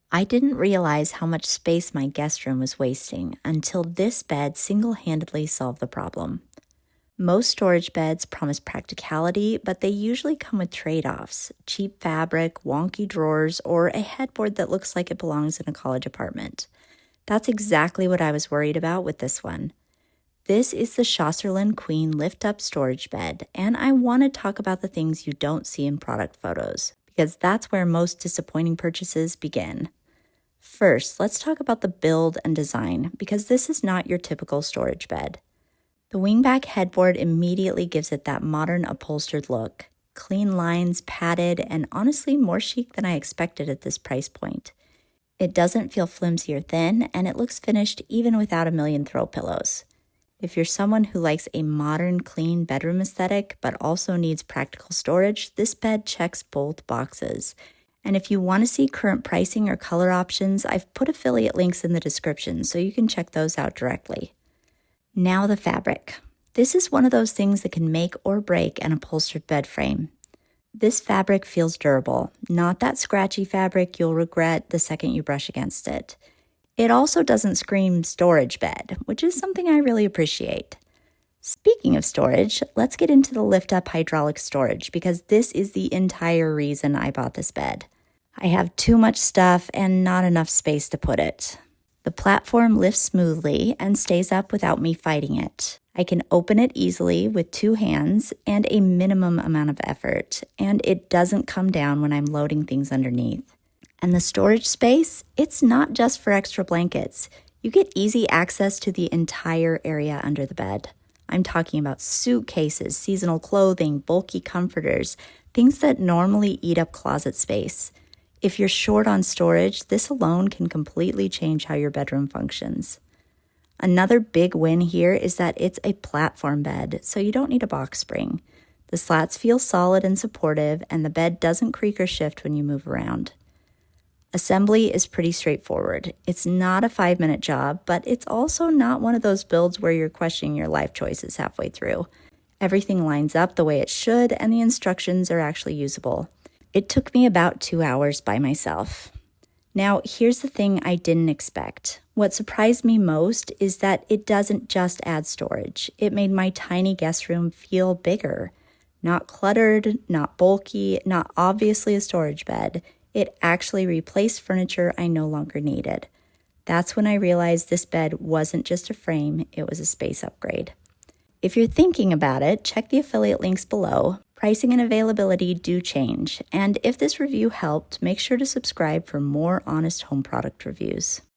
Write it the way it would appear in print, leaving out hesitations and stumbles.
I didn't realize how much space my guest room was wasting until this bed single-handedly solved the problem. Most storage beds promise practicality, but they usually come with trade-offs: cheap fabric, wonky drawers, or a headboard that looks like it belongs in a college apartment. That's exactly what I was worried about with this one. This is the SHA CERLIN Queen lift-up storage bed, and I want to talk about the things you don't see in product photos, because that's where most disappointing purchases begin. First, let's talk about the build and design, because this is not your typical storage bed. The wingback headboard immediately gives it that modern upholstered look. Clean lines, padded, and honestly more chic than I expected at this price point. It doesn't feel flimsy or thin, and it looks finished even without a million throw pillows. If you're someone who likes a modern, clean bedroom aesthetic but also needs practical storage, this bed checks both boxes. And if you want to see current pricing or color options, I've put affiliate links in the description so you can check those out directly. Now the fabric. This is one of those things that can make or break an upholstered bed frame. This fabric feels durable, not that scratchy fabric you'll regret the second you brush against it. It also doesn't scream storage bed, which is something I really appreciate. Speaking of storage, let's get into the lift-up hydraulic storage, because this is the entire reason I bought this bed. I have too much stuff and not enough space to put it. The platform lifts smoothly and stays up without me fighting it. I can open it easily with 2 hands and a minimum amount of effort, and it doesn't come down when I'm loading things underneath. And the storage space, it's not just for extra blankets. You get easy access to the entire area under the bed. I'm talking about suitcases, seasonal clothing, bulky comforters, things that normally eat up closet space. If you're short on storage, this alone can completely change how your bedroom functions. Another big win here is that it's a platform bed, so you don't need a box spring. The slats feel solid and supportive, and the bed doesn't creak or shift when you move around. Assembly is pretty straightforward. It's not a 5-minute job, but it's also not one of those builds where you're questioning your life choices halfway through. Everything lines up the way it should, and the instructions are actually usable. It took me about 2 hours by myself. Now, here's the thing I didn't expect. What surprised me most is that it doesn't just add storage. It made my tiny guest room feel bigger. Not cluttered, not bulky, not obviously a storage bed. It actually replaced furniture I no longer needed. That's when I realized this bed wasn't just a frame, it was a space upgrade. If you're thinking about it, check the affiliate links below. Pricing and availability do change, and if this review helped, make sure to subscribe for more honest home product reviews.